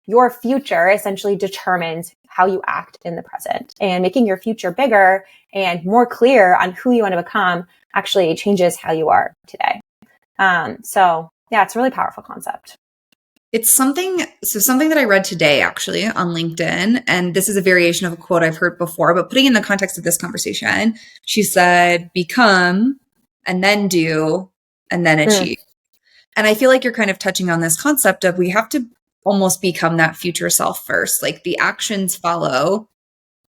your future essentially determines how you act in the present, and making your future bigger and more clear on who you want to become actually changes how you are today. So yeah, it's a really powerful concept. It's something that I read today actually on LinkedIn, and this is a variation of a quote I've heard before, but putting in the context of this conversation, she said, become and then do and then achieve. And I feel like you're kind of touching on this concept of we have to almost become that future self first. Like the actions follow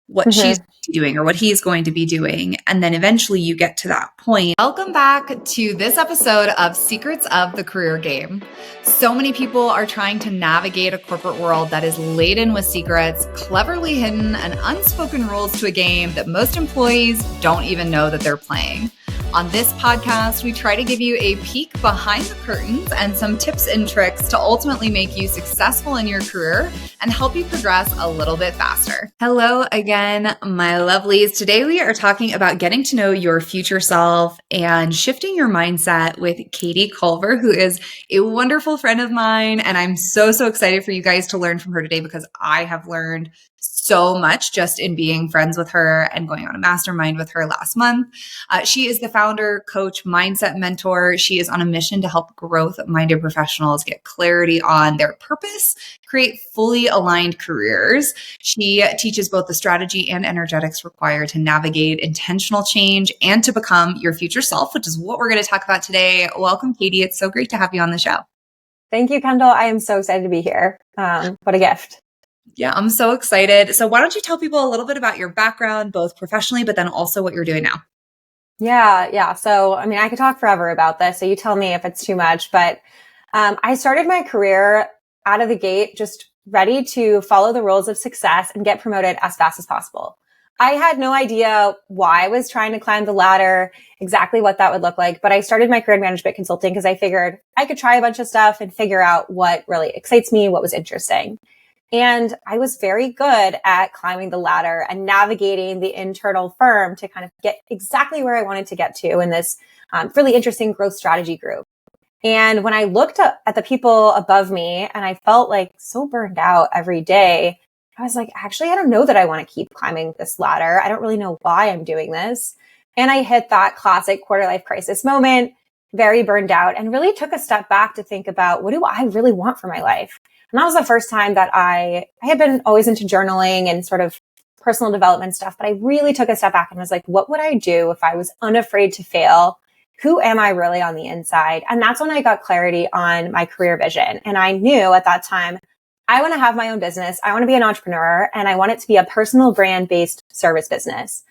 what she's doing or what he's going to be doing. And then eventually you get to that point. Welcome back to this episode of Secrets of the Career Game. So many people are trying to navigate a corporate world that is laden with secrets, cleverly hidden, and unspoken rules to a game that most employees don't even know that they're playing. On this podcast, we try to give you a peek behind the curtains and some tips and tricks to ultimately make you successful in your career and help you progress a little bit faster. Hello again, my lovelies. Today we are talking about getting to know your future self and shifting your mindset with Katy Culver, who is a wonderful friend of mine. And I'm so excited for you guys to learn from her today because I have learned so much just in being friends with her and going on a mastermind with her last month. She is the founder, coach, mindset mentor. She is on a mission to help growth-minded professionals get clarity on their purpose, create fully aligned careers. She teaches both the strategy and energetics required to navigate intentional change and to become your future self, which is what we're going to talk about today. Welcome, Katy. It's so great to have you on the show. Thank you, Kendall. I am so excited to be here. What a gift. Yeah, I'm so excited. So why don't you tell people a little bit about your background, both professionally, but then also what you're doing now? Yeah. So, I mean, I could talk forever about this. So you tell me if it's too much, but I started my career out of the gate, just ready to follow the rules of success and get promoted as fast as possible. I had no idea why I was trying to climb the ladder, exactly what that would look like. But I started my career in management consulting because I figured I could try a bunch of stuff and figure out what really excites me, what was interesting. And I was very good at climbing the ladder and navigating the internal firm to kind of get exactly where I wanted to get to in this really interesting growth strategy group. And when I looked up at the people above me and I felt like so burned out every day, I was like, actually, I don't know that I want to keep climbing this ladder. I don't really know why I'm doing this. And I hit that classic quarter life crisis moment, very burned out, and really took a step back to think about, what do I really want for my life? And that was the first time that I had been always into journaling and sort of personal development stuff, but I really took a step back and was like, what would I do if I was unafraid to fail? Who am I really on the inside? And that's when I got clarity on my career vision. And I knew at that time, I want to have my own business. I want to be an entrepreneur, and I want it to be a personal brand-based service business.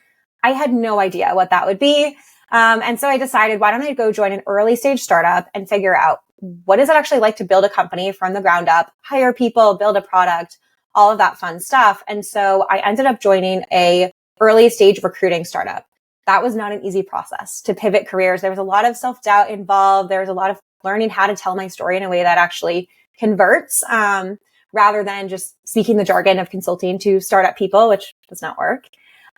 I had no idea what that would be. And so I decided, why don't I go join an early stage startup and figure out, what is it actually like to build a company from the ground up, hire people, build a product, all of that fun stuff. And so I ended up joining a early stage recruiting startup. That was not an easy process to pivot careers. There was a lot of self-doubt involved. There was a lot of learning how to tell my story in a way that actually converts, rather than just speaking the jargon of consulting to startup people, which does not work.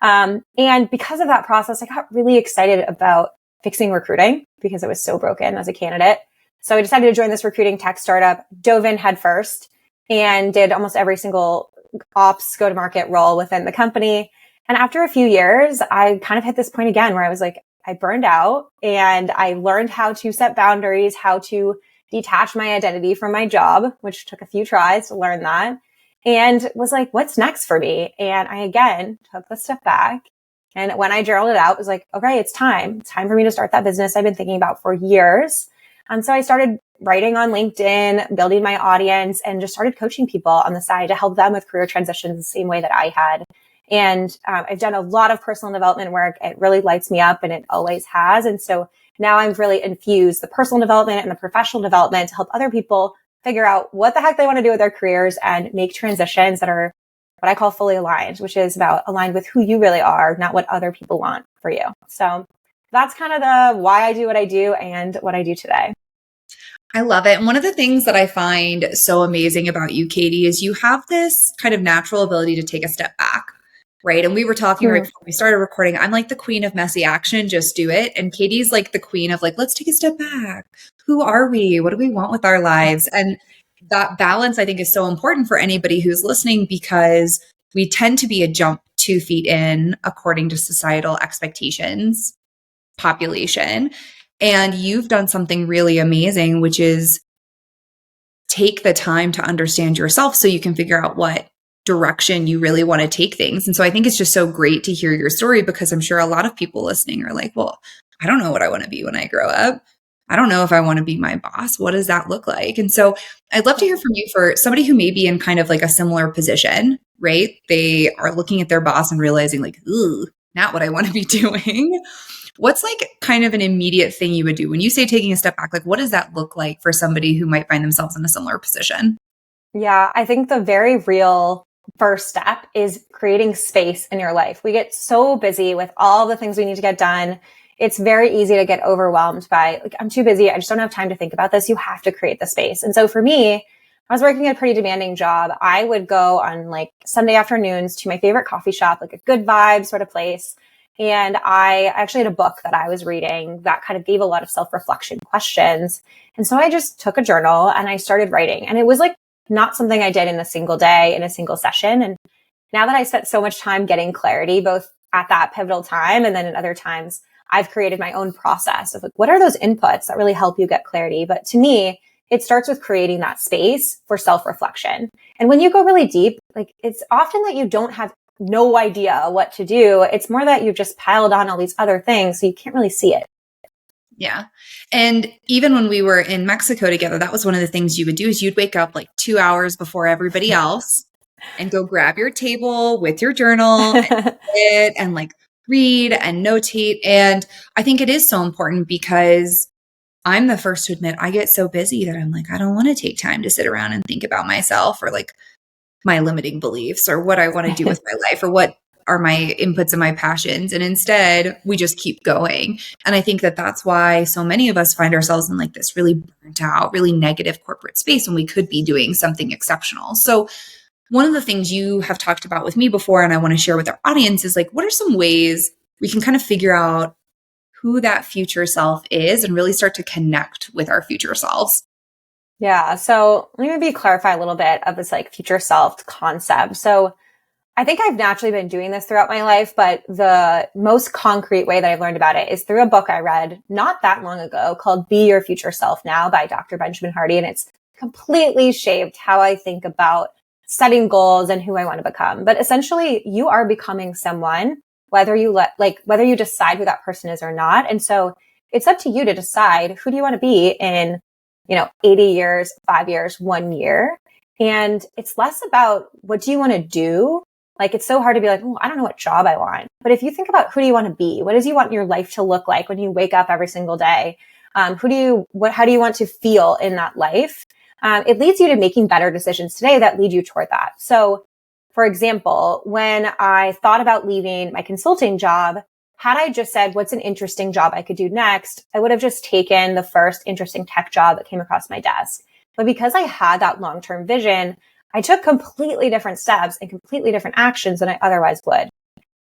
And because of that process, I got really excited about fixing recruiting because it was so broken as a candidate. So I decided to join this recruiting tech startup, dove in head first, and did almost every single ops go-to-market role within the company. And after a few years, I kind of hit this point again where I was like, I burned out, and I learned how to set boundaries, how to detach my identity from my job, which took a few tries to learn that, and was like, what's next for me? And I, again, took the step back. And when I journaled it out, it was like, okay, it's time. It's time for me to start that business I've been thinking about for years. And so I started writing on LinkedIn, building my audience, and just started coaching people on the side to help them with career transitions the same way that I had. And I've done a lot of personal development work. It really lights me up, and it always has. And so now I've really infused the personal development and the professional development to help other people figure out what the heck they want to do with their careers and make transitions that are what I call fully aligned, which is about aligned with who you really are, not what other people want for you. So that's kind of the why I do what I do and what I do today. I love it. And one of the things that I find so amazing about you, Katy, is you have this kind of natural ability to take a step back, right? And we were talking right before we started recording. I'm like the queen of messy action, just do it. And Katy's like the queen of like, let's take a step back. Who are we? What do we want with our lives? And that balance, I think, is so important for anybody who's listening, because we tend to be a jump 2 feet in according to societal expectations, population. And you've done something really amazing, which is take the time to understand yourself so you can figure out what direction you really want to take things. And so I think it's just so great to hear your story, because I'm sure a lot of people listening are like, well, I don't know what I want to be when I grow up. I don't know if I want to be my boss. What does that look like? And so I'd love to hear from you, for somebody who may be in kind of like a similar position, right? They are looking at their boss and realizing like, ooh, not what I want to be doing. What's like kind of an immediate thing you would do when you say taking a step back? Like, what does that look like for somebody who might find themselves in a similar position? Yeah, I think the very real first step is creating space in your life. We get so busy with all the things we need to get done. It's very easy to get overwhelmed by, like, I'm too busy. I just don't have time to think about this. You have to create the space. And so for me, I was working a pretty demanding job. I would go on like Sunday afternoons to my favorite coffee shop, like a good vibe sort of place. And I actually had a book that I was reading that kind of gave a lot of self-reflection questions. And so I just took a journal and I started writing. And it was like not something I did in a single day, in a single session. And now that I spent so much time getting clarity, both at that pivotal time and then in other times, I've created my own process of like, what are those inputs that really help you get clarity? But to me, it starts with creating that space for self-reflection. And when you go really deep, like it's often that you don't have no idea what to do. It's more that you've just piled on all these other things, so you can't really see it. Yeah. And even when we were in Mexico together, that was one of the things you would do, is you'd wake up like 2 hours before everybody else and go grab your table with your journal and sit and like read and notate. And I think it is so important, because I'm the first to admit I get so busy that I'm like, I don't want to take time to sit around and think about myself, or like my limiting beliefs, or what I want to do with my life, or what are my inputs and my passions. And instead, we just keep going. And I think that that's why so many of us find ourselves in like this really burnt out, really negative corporate space when we could be doing something exceptional. So one of the things you have talked about with me before, and I want to share with our audience, is like, what are some ways we can kind of figure out who that future self is and really start to connect with our future selves? Yeah. So let me maybe clarify a little bit of this like future self concept. So I think I've naturally been doing this throughout my life, but the most concrete way that I've learned about it is through a book I read not that long ago called Be Your Future Self Now by Dr. Benjamin Hardy. And it's completely shaped how I think about setting goals and who I want to become. But essentially, you are becoming someone, whether whether you decide who that person is or not. And so it's up to you to decide, who do you want to be in, 80 years, 5 years, 1 year. And it's less about what do you want to do. Like, it's so hard to be like, oh, I don't know what job I want. But if you think about who do you want to be? What does you want your life to look like when you wake up every single day? How do you want to feel in that life? It leads you to making better decisions today that lead you toward that. So, for example, when I thought about leaving my consulting job, had I just said, what's an interesting job I could do next? I would have just taken the first interesting tech job that came across my desk. But because I had that long-term vision, I took completely different steps and completely different actions than I otherwise would.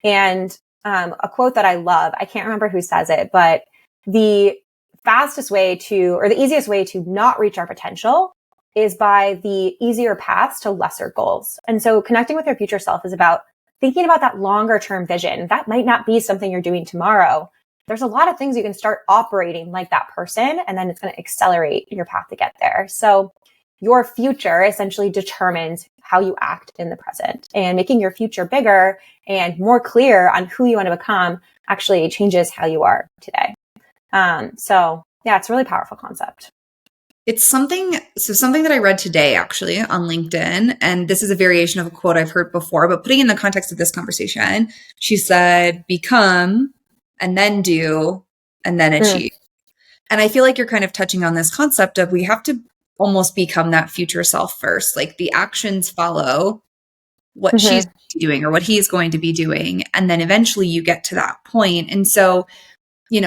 And a quote that I love, I can't remember who says it, but the fastest way to, or the easiest way to not reach our potential is by the easier paths to lesser goals. And so connecting with your future self is about thinking about that longer term vision. That might not be something you're doing tomorrow. There's a lot of things you can start operating like that person, and then it's going to accelerate your path to get there. So your future essentially determines how you act in the present, and making your future bigger and more clear on who you want to become actually changes how you are today. So yeah, it's a really powerful concept. It's something that I read today actually on LinkedIn, and this is a variation of a quote I've heard before, but putting in the context of this conversation, she said, become and then do and then achieve. And I feel like you're kind of touching on this concept of we have to almost become that future self first. Like the actions follow what she's doing or what he's going to be doing. And then eventually you get to that point. And so,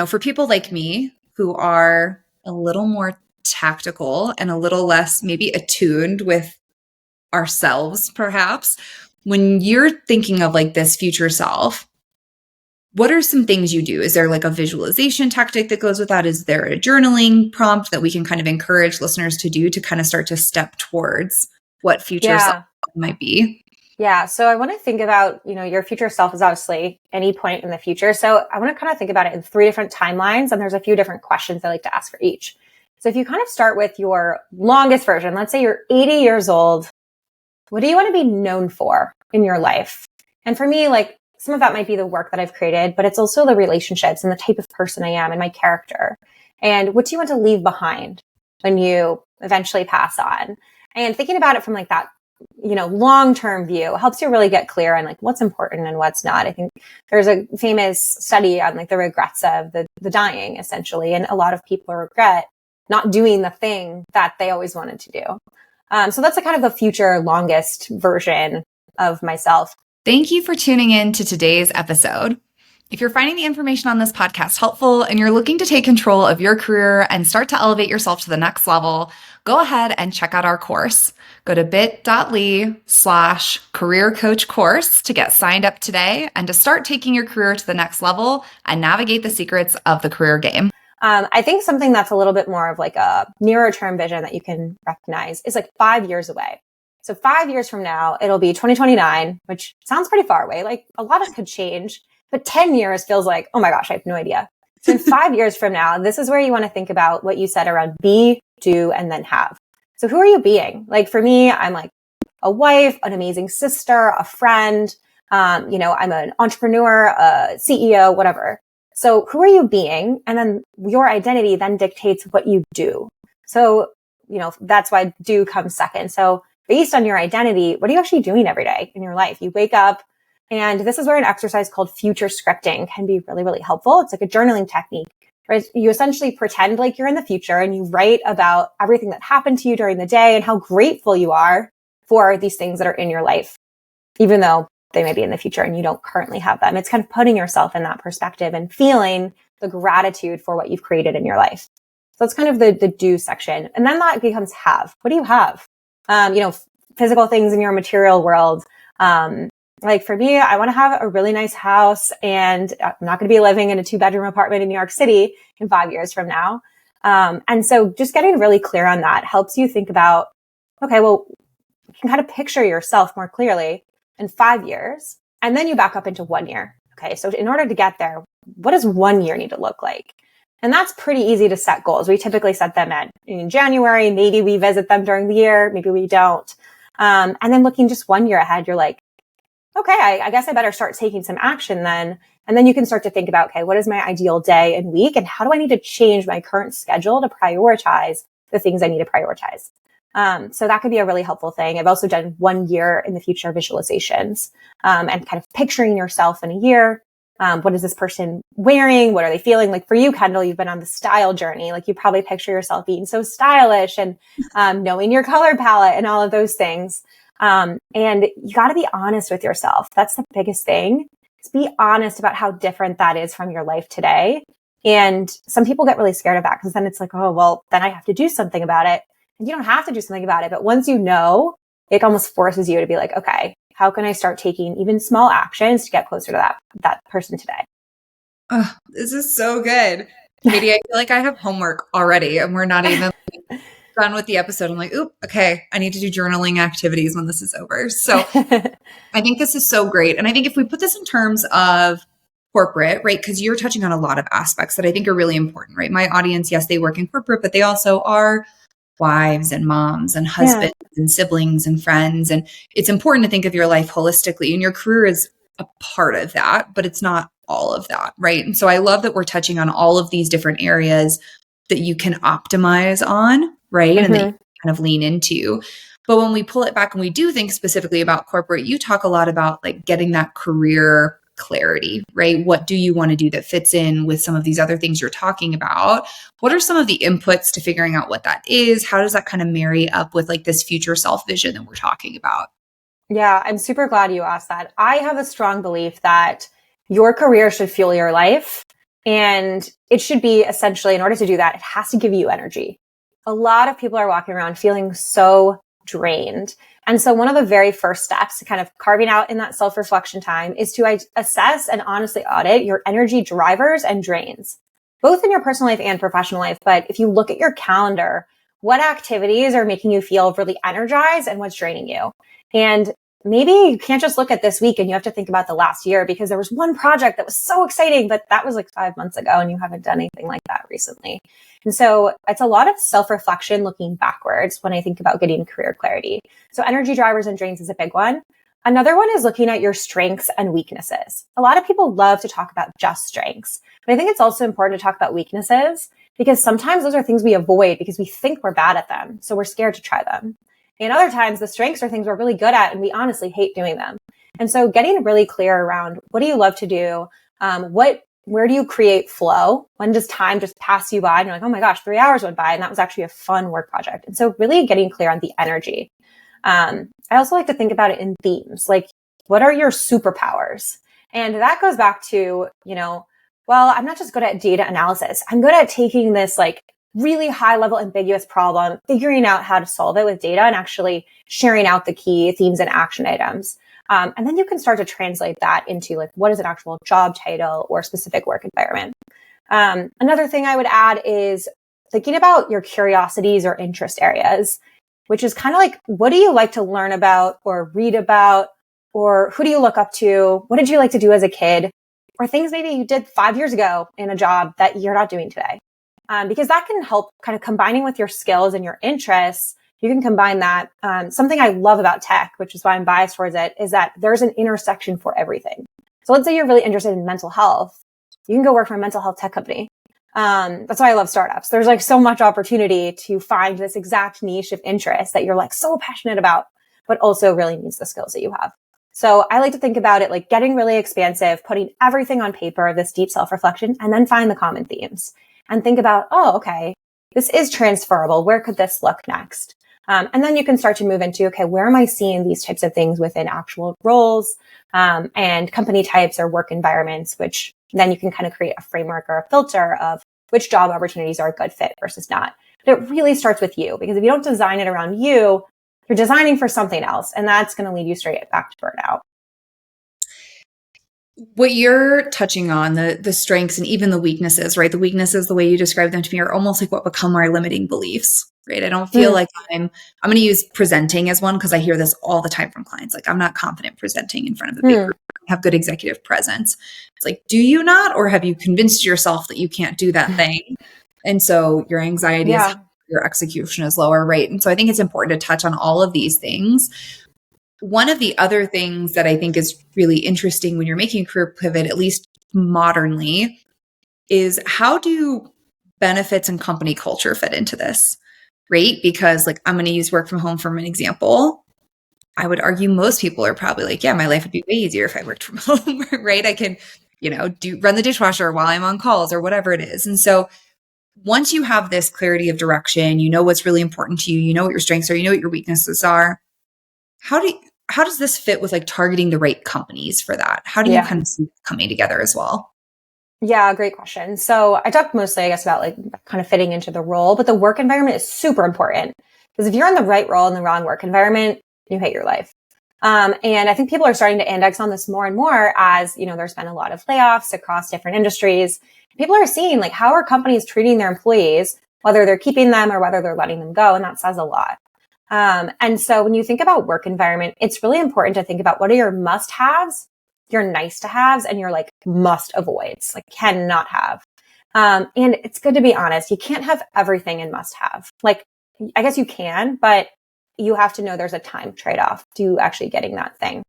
for people like me who are a little more tactical and a little less maybe attuned with ourselves, perhaps, when you're thinking of like this future self, what are some things you do? Is there like a visualization tactic that goes with that? Is there a journaling prompt that we can kind of encourage listeners to do to kind of start to step towards what future self might be? Yeah. So I want to think about, your future self is obviously any point in the future. So I want to kind of think about it in 3 different timelines. And there's a few different questions I like to ask for each. So if you kind of start with your longest version, let's say you're 80 years old, what do you want to be known for in your life? And for me, like some of that might be the work that I've created, but it's also the relationships and the type of person I am and my character. And what do you want to leave behind when you eventually pass on? And thinking about it from like that, long-term view helps you really get clear on like what's important and what's not. I think there's a famous study on like the regrets of the dying essentially. And a lot of people regret not doing the thing that they always wanted to do. So that's a kind of the future longest version of myself. Thank you for tuning in to today's episode. If you're finding the information on this podcast helpful and you're looking to take control of your career and start to elevate yourself to the next level, go ahead and check out our course. Go to bit.ly/career coach course to get signed up today and to start taking your career to the next level and navigate the secrets of the career game. I think something that's a little bit more of like a nearer term vision that you can recognize is like 5 years away. So 5 years from now, it'll be 2029, which sounds pretty far away. Like a lot of could change, but 10 years feels like, oh my gosh, I have no idea. So in 5 years from now, this is where you want to think about what you said around be, do, and then have. So who are you being? Like for me, I'm like a wife, an amazing sister, a friend. I'm an entrepreneur, a CEO, whatever. So who are you being? And then your identity then dictates what you do. So, that's why do comes second. So based on your identity, what are you actually doing every day in your life? You wake up, and this is where an exercise called future scripting can be really, really helpful. It's like a journaling technique where you essentially pretend like you're in the future and you write about everything that happened to you during the day and how grateful you are for these things that are in your life, even though they may be in the future and you don't currently have them. It's kind of putting yourself in that perspective and feeling the gratitude for what you've created in your life. So it's kind of the do section. And then that becomes have. What do you have? Physical things in your material world. Like for me, I want to have a really nice house, and I'm not going to be living in a 2-bedroom apartment in New York City in 5 years from now. And so just getting really clear on that helps you think about, okay, well, you can kind of picture yourself more clearly in 5 years, and then you back up into 1 year. Okay. So in order to get there, what does 1 year need to look like? And that's pretty easy to set goals. We typically set them in January. Maybe we visit them during the year. Maybe we don't. And then looking just 1 year ahead, you're like, okay, I guess I better start taking some action then. And then you can start to think about, okay, what is my ideal day and week? And how do I need to change my current schedule to prioritize the things I need to prioritize? So that could be a really helpful thing. I've also done 1 year in the future visualizations, and kind of picturing yourself in a year. What is this person wearing? What are they feeling? Like for you, Kendall, you've been on the style journey. Like you probably picture yourself being so stylish and knowing your color palette and all of those things. And you got to be honest with yourself. That's the biggest thing. Just be honest about how different that is from your life today. And some people get really scared of that because then it's like, oh, well, then I have to do something about it. And you don't have to do something about it. But once you know, it almost forces you to be like, okay, how can I start taking even small actions to get closer to that person today? Oh, this is so good. Katy, I feel like I have homework already and we're not even done with the episode. I'm like, oop, okay, I need to do journaling activities when this is over. So I think this is so great. And I think if we put this in terms of corporate, right? Because you're touching on a lot of aspects that I think are really important, right? My audience, yes, they work in corporate, but they also are wives and moms and husbands and siblings and friends. And it's important to think of your life holistically, and your career is a part of that, but it's not all of that, right? And so I love that we're touching on all of these different areas that you can optimize on, right? And that you kind of lean into. But when we pull it back and we do think specifically about corporate, you talk a lot about like getting that career clarity, right? What do you want to do that fits in with some of these other things you're talking about? What are some of the inputs to figuring out what that is? How does that kind of marry up with like this future self vision that we're talking about? Yeah, I'm super glad you asked that. I have a strong belief that your career should fuel your life, and it should be essentially, in order to do that, it has to give you energy. A lot of people are walking around feeling so drained. And so one of the very first steps to kind of carving out in that self-reflection time is to assess and honestly audit your energy drivers and drains, both in your personal life and professional life. But if you look at your calendar, what activities are making you feel really energized and what's draining you? And maybe you can't just look at this week and you have to think about the last year because there was one project that was so exciting, but that was like 5 months ago and you haven't done anything like that recently. And so it's a lot of self-reflection looking backwards when I think about getting career clarity. So energy drivers and drains is a big one. Another one is looking at your strengths and weaknesses. A lot of people love to talk about just strengths, but I think it's also important to talk about weaknesses because sometimes those are things we avoid because we think we're bad at them. So we're scared to try them. And other times the strengths are things we're really good at and we honestly hate doing them. And so getting really clear around what do you love to do? Where do you create flow? When does time just pass you by and you're like, oh my gosh, 3 hours went by and that was actually a fun work project. And so really getting clear on the energy. I also like to think about it in themes, like what are your superpowers? And that goes back to, well, I'm not just good at data analysis. I'm good at taking this like really high level ambiguous problem, figuring out how to solve it with data and actually sharing out the key themes and action items. And then you can start to translate that into like, what is an actual job title or specific work environment? Another thing I would add is thinking about your curiosities or interest areas, which is kind of like, what do you like to learn about or read about, or who do you look up to? What did you like to do as a kid? Or things maybe you did 5 years ago in a job that you're not doing today. Because that can help kind of combining with your skills and your interests. You can combine that. Something I love about tech, which is why I'm biased towards it, is that there's an intersection for everything. So let's say you're really interested in mental health. You can go work for a mental health tech company. That's why I love startups. There's like so much opportunity to find this exact niche of interest that you're like so passionate about, but also really needs the skills that you have. So I like to think about it like getting really expansive, putting everything on paper, this deep self-reflection, and then find the common themes and think about, oh, okay, this is transferable. Where could this look next? And then you can start to move into, okay, where am I seeing these types of things within actual roles and company types or work environments, which then you can kind of create a framework or a filter of which job opportunities are a good fit versus not. But it really starts with you, because if you don't design it around you, you're designing for something else, and that's going to lead you straight back to burnout. What you're touching on, the strengths and even the weaknesses, right? The weaknesses, the way you describe them to me, are almost like what become our limiting beliefs, right? I don't feel like I'm going to use presenting as one, because I hear this all the time from clients. Like, I'm not confident presenting in front of a big group. I have good executive presence. It's like, do you not? Or have you convinced yourself that you can't do that thing? And so your anxiety is higher, your execution is lower, right? And so I think it's important to touch on all of these things. One of the other things that I think is really interesting when you're making a career pivot, at least modernly, is how do benefits and company culture fit into this, right? Because like, I'm going to use work from home for an example. I would argue most people are probably like, yeah, my life would be way easier if I worked from home, right? I can, run the dishwasher while I'm on calls or whatever it is. And so once you have this clarity of direction, you know what's really important to you, you know what your strengths are, you know what your weaknesses are. How does this fit with like targeting the right companies for that? How do you kind of see it coming together as well? Yeah, great question. So I talked mostly, I guess, about like kind of fitting into the role, but the work environment is super important, because if you're in the right role in the wrong work environment, you hate your life. And I think people are starting to index on this more and more as, there's been a lot of layoffs across different industries. People are seeing like, how are companies treating their employees, whether they're keeping them or whether they're letting them go. And that says a lot. And so when you think about work environment, it's really important to think about what are your must-haves, your nice-to-haves, and your like must-avoids, like cannot have. And it's good to be honest. You can't have everything in must-have. Like, I guess you can, but you have to know there's a time trade-off to actually getting that thing.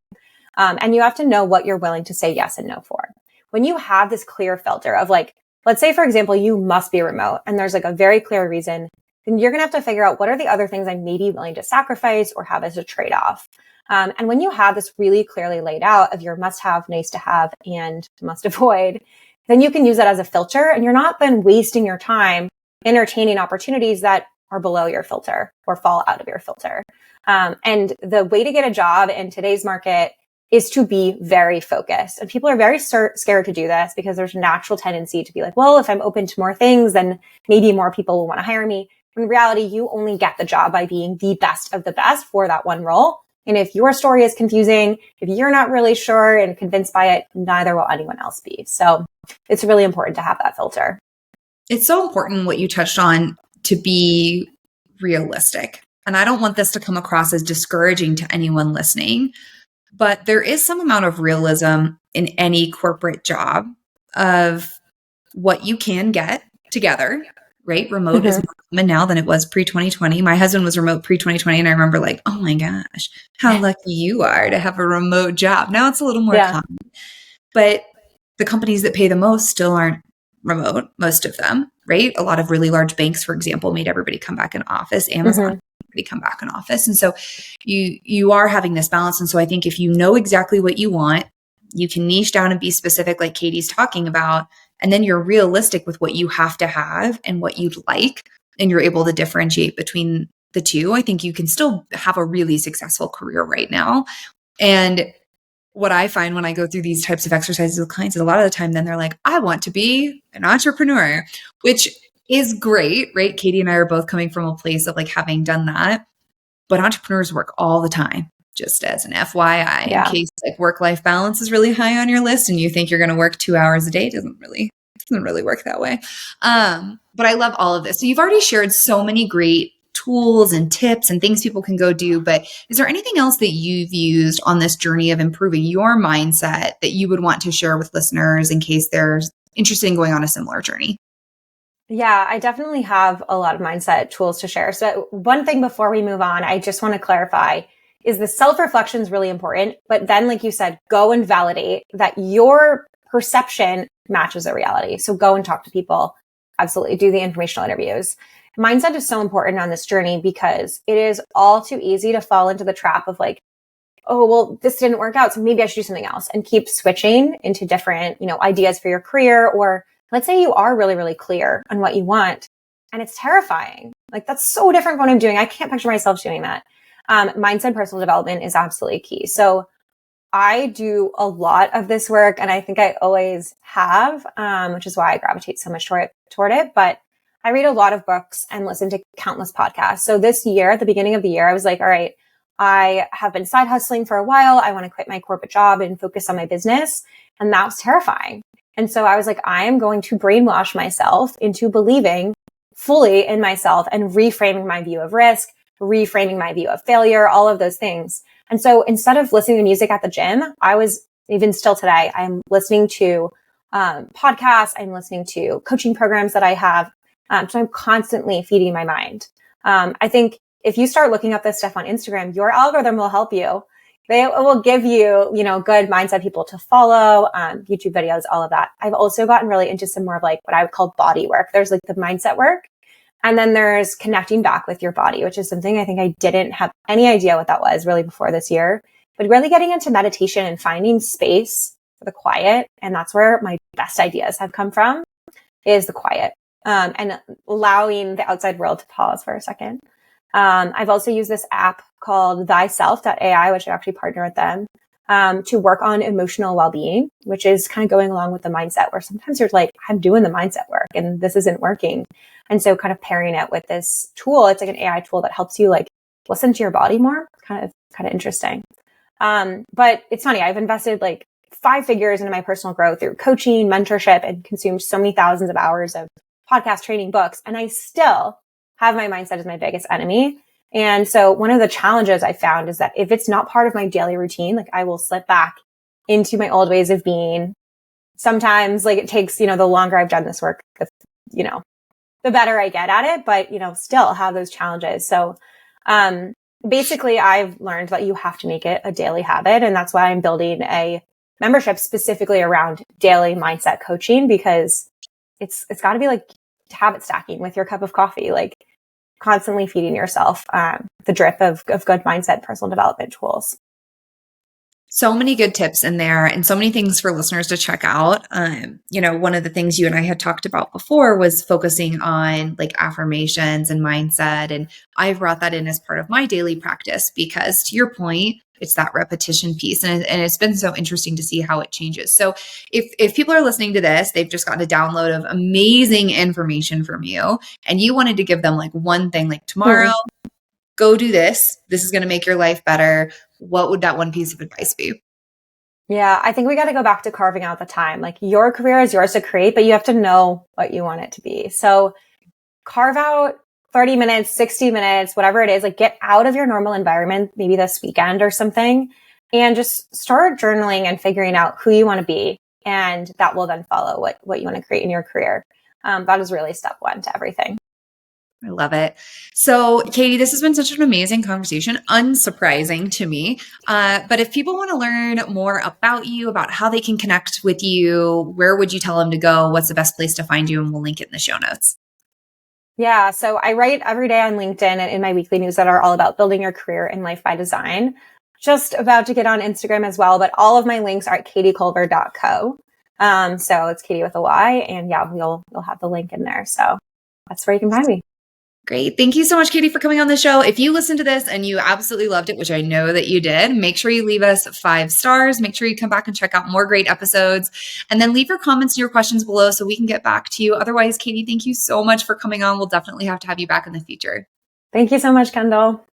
And you have to know what you're willing to say yes and no for. When you have this clear filter of like, let's say, for example, you must be remote and there's like a very clear reason, then you're going to have to figure out what are the other things I may be willing to sacrifice or have as a trade-off. And when you have this really clearly laid out of your must-have, nice-to-have, and must-avoid, then you can use that as a filter, and you're not then wasting your time entertaining opportunities that are below your filter or fall out of your filter. And the way to get a job in today's market is to be very focused. And people are very scared to do this because there's a natural tendency to be like, well, if I'm open to more things, then maybe more people will want to hire me. In reality, you only get the job by being the best of the best for that one role. And if your story is confusing, if you're not really sure and convinced by it, neither will anyone else be. So it's really important to have that filter. It's so important what you touched on, to be realistic. And I don't want this to come across as discouraging to anyone listening, but there is some amount of realism in any corporate job of what you can get together, right? Remote is more common now than it was pre-2020. My husband was remote pre-2020, and I remember like, oh my gosh, how lucky you are to have a remote job. Now it's a little more common. But the companies that pay the most still aren't remote, most of them, right? A lot of really large banks, for example, made everybody come back in office. Amazon made everybody come back in office. And so you are having this balance. And so I think if you know exactly what you want, you can niche down and be specific like Katy's talking about, and then you're realistic with what you have to have and what you'd like, and you're able to differentiate between the two. I think you can still have a really successful career right now. And what I find when I go through these types of exercises with clients is a lot of the time, then they're like, I want to be an entrepreneur, which is great, right? Katy and I are both coming from a place of like having done that, but entrepreneurs work all the time, just as an FYI, in case like work-life balance is really high on your list and you think you're going to work 2 hours a day. It doesn't really work that way. But I love all of this. So you've already shared so many great tools and tips and things people can go do, but is there anything else that you've used on this journey of improving your mindset that you would want to share with listeners in case they're interested in going on a similar journey? Yeah, I definitely have a lot of mindset tools to share. So one thing before we move on, I just want to clarify is the self-reflection is really important, but then like you said, go and validate that your perception matches the reality. So go and talk to people. Absolutely. Do the informational interviews. Mindset is so important on this journey because it is all too easy to fall into the trap of like, oh, well, this didn't work out, so maybe I should do something else, and keep switching into different, ideas for your career. Or let's say you are really, really clear on what you want and it's terrifying. Like that's so different from what I'm doing. I can't picture myself doing that. Mindset, personal development is absolutely key. So I do a lot of this work, and I think I always have, which is why I gravitate so much toward it. But I read a lot of books and listen to countless podcasts. So this year, at the beginning of the year, I was like, all right, I have been side hustling for a while. I want to quit my corporate job and focus on my business. And that was terrifying. And so I was like, I am going to brainwash myself into believing fully in myself and reframing my view of risk, reframing my view of failure, all of those things. And so instead of listening to music at the gym, I was, even still today, I'm listening to podcasts. I'm listening to coaching programs that I have. So I'm constantly feeding my mind. I think if you start looking up this stuff on Instagram, your algorithm will help you. They will give you, good mindset people to follow, YouTube videos, all of that. I've also gotten really into some more of like what I would call body work. There's like the mindset work, and then there's connecting back with your body, which is something I think I didn't have any idea what that was really before this year, but really getting into meditation and finding space for the quiet. And that's where my best ideas have come from, is the quiet. And allowing the outside world to pause for a second. I've also used this app called thyself.ai, which I actually partner with them, to work on emotional well-being, which is kind of going along with the mindset, where sometimes you're like, I'm doing the mindset work and this isn't working. And so kind of pairing it with this tool, it's like an AI tool that helps you like listen to your body more. Kind of interesting. But it's funny. I've invested like 5 figures into my personal growth through coaching, mentorship, and consumed so many thousands of hours of podcast training, books, and I still have my mindset as my biggest enemy. And so one of the challenges I found is that if it's not part of my daily routine, like I will slip back into my old ways of being. Sometimes like it takes, the longer I've done this work, the better I get at it, but, still have those challenges. So, basically I've learned that you have to make it a daily habit. And that's why I'm building a membership specifically around daily mindset coaching, because it's got to be like habit stacking with your cup of coffee, like constantly feeding yourself the drip of good mindset, personal development tools. So many good tips in there and so many things for listeners to check out. One of the things you and I had talked about before was focusing on like affirmations and mindset. And I brought that in as part of my daily practice because to your point, it's that repetition piece. And it's been so interesting to see how it changes. So if people are listening to this, they've just gotten a download of amazing information from you and you wanted to give them like one thing, like tomorrow, go do this. This is going to make your life better. What would that one piece of advice be? Yeah, I think we got to go back to carving out the time. Like your career is yours to create, but you have to know what you want it to be. So carve out 30 minutes, 60 minutes, whatever it is, like get out of your normal environment, maybe this weekend or something, and just start journaling and figuring out who you want to be. And that will then follow what you want to create in your career. That is really step one to everything. I love it. So, Katy, this has been such an amazing conversation, unsurprising to me. But if people want to learn more about you, about how they can connect with you, where would you tell them to go? What's the best place to find you? And we'll link it in the show notes. Yeah. So I write every day on LinkedIn and in my weekly newsletter all about building your career in life by design. Just about to get on Instagram as well, but all of my links are at katyculver.co. So it's Katy with a Y, and yeah, you'll have the link in there. So that's where you can find me. Great. Thank you so much, Katy, for coming on the show. If you listened to this and you absolutely loved it, which I know that you did, make sure you leave us 5 stars. Make sure you come back and check out more great episodes. And then leave your comments and your questions below so we can get back to you. Otherwise, Katy, thank you so much for coming on. We'll definitely have to have you back in the future. Thank you so much, Kendall.